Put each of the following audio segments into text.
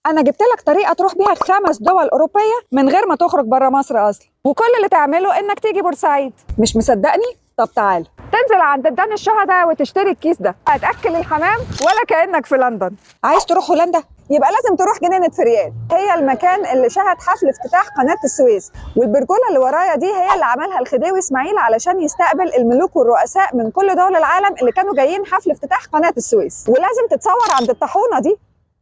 انا جبت لك طريقه تروح بيها 5 دول اوروبيه من غير ما تخرج بره مصر اصلا، وكل اللي تعمله انك تيجي بورسعيد. مش مصدقني؟ طب تعال تنزل عند ميدان الشهداء وتشتري الكيس ده، هتاكل الحمام ولا كانك في لندن. عايز تروح هولندا؟ يبقى لازم تروح جنينه فريال، هي المكان اللي شهد حفل افتتاح قناه السويس، والبرجوله اللي ورايا دي هي اللي عملها الخديوي اسماعيل علشان يستقبل الملوك والرؤساء من كل دول العالم اللي كانوا جايين حفل افتتاح قناه السويس. ولازم تتصور عند الطاحونه دي.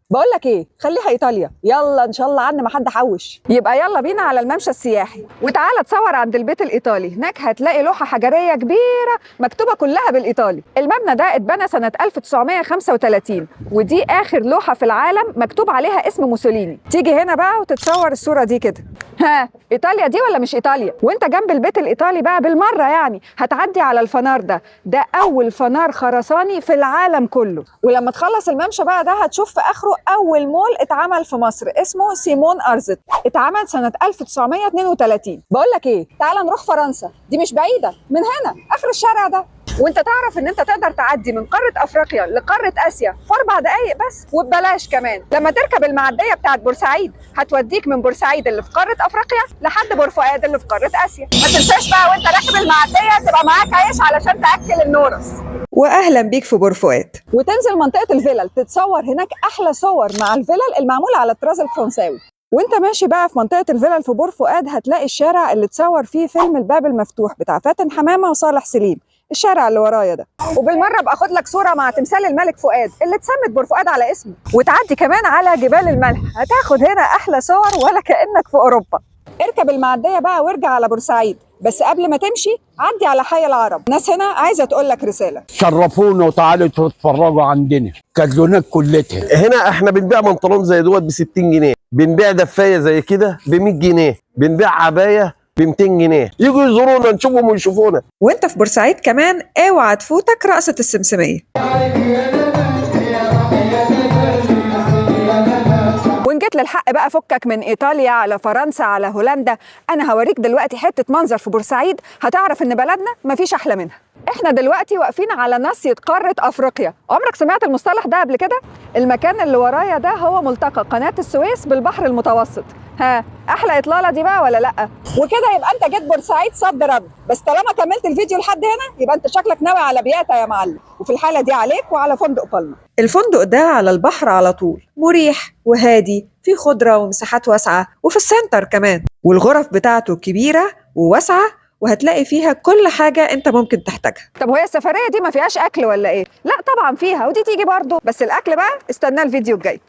بقول لك ايه، خليها ايطاليا، يلا ان شاء الله عنا ما حد حوش. يبقى يلا بينا على الممشى السياحي، وتعالى تصور عند البيت الايطالي. هناك هتلاقي لوحه حجريه كبيره مكتوبه كلها بالايطالي. المبنى ده اتبنى سنه 1935، ودي اخر لوحه في العالم مكتوب عليها اسم موسوليني. تيجي هنا بقى وتتصور الصوره دي كده. ها، ايطاليا دي ولا مش ايطاليا؟ وانت جنب البيت الايطالي بقى بالمره يعني هتعدي على الفنار ده اول فنار خرساني في العالم كله. ولما تخلص الممشى بقى ده هتشوف في اخره اول مول اتعمل في مصر اسمه سيمون ارزت، اتعمل سنه 1932. بقول لك ايه، تعال نروح فرنسا، دي مش بعيده، من هنا اخر الشارع ده. وانت تعرف ان انت تقدر تعدي من قاره افريقيا لقاره اسيا في 4 دقايق بس، وببلاش كمان. لما تركب المعديه بتاعت بورسعيد هتوديك من بورسعيد اللي في قاره افريقيا لحد بور فؤاد اللي في قاره اسيا. ما تنساش بقى وانت راكب المعديه تبقى معاك عيش علشان تاكل النورس. واهلا بيك في بور فؤاد، وتنزل منطقه الفلل تتصور هناك احلى صور مع الفلل المعموله على الطراز الفرنساوي. وانت ماشي بقى في منطقه الفلل في بور فؤاد هتلاقي الشارع اللي اتصور فيه فيلم الباب المفتوح بتاع فاتن حمامه وصالح سليم، الشارع اللي ورايا ده. وبالمره ابقى اخد لك صوره مع تمثال الملك فؤاد اللي اتسمت بور فؤاد على اسمه. وتعدي كمان على جبال الملح، هتاخد هنا احلى صور ولا كانك في اوروبا. اركب المعديه بقى وارجع على بورسعيد، بس قبل ما تمشي عدي على حي العرب. ناس هنا عايزه تقول لك رساله. شرفونا وتعالوا تتفرجوا عندنا، كادلونات كلتها. هنا احنا بنبيع بنطلون زي دوت ب 60 جنيه، بنبيع دفايه زي كده ب 100 جنيه، بنبيع عبايه ب 200 جنيه. يجوا يزورونا نشوفهم ويشوفونا. وانت في بورسعيد كمان اوعى تفوتك رقصه السمسميه. وإن جيت للحق بقى فكك من إيطاليا على فرنسا على هولندا، أنا هوريك دلوقتي حتة منظر في بورسعيد هتعرف إن بلدنا مفيش أحلى منها. إحنا دلوقتي واقفين على ناصية قارة أفريقيا. عمرك سمعت المصطلح ده قبل كده؟ المكان اللي ورايا ده هو ملتقى قناة السويس بالبحر المتوسط. ها، أحلى إطلالة دي بقى ولا لأ؟ وكده يبقى أنت جيت بورسعيد صد رد. بس طالما كملت الفيديو لحد هنا يبقى أنت شكلك ناوي على بياتا يا معلم، وفي الحالة دي عليك وعلى فندق بالما. الفندق ده على البحر على طول، مريح وهادي، فيه خضرة ومساحات واسعة، وفي السنتر كمان. والغرف بتاعته كبيرة وواسعة، وهتلاقي فيها كل حاجة انت ممكن تحتاجها. طب وهي السفرية دي ما فيهاش أكل ولا إيه؟ لا طبعا فيها، ودي تيجي برضه، بس الأكل بقى استناه الفيديو الجاي.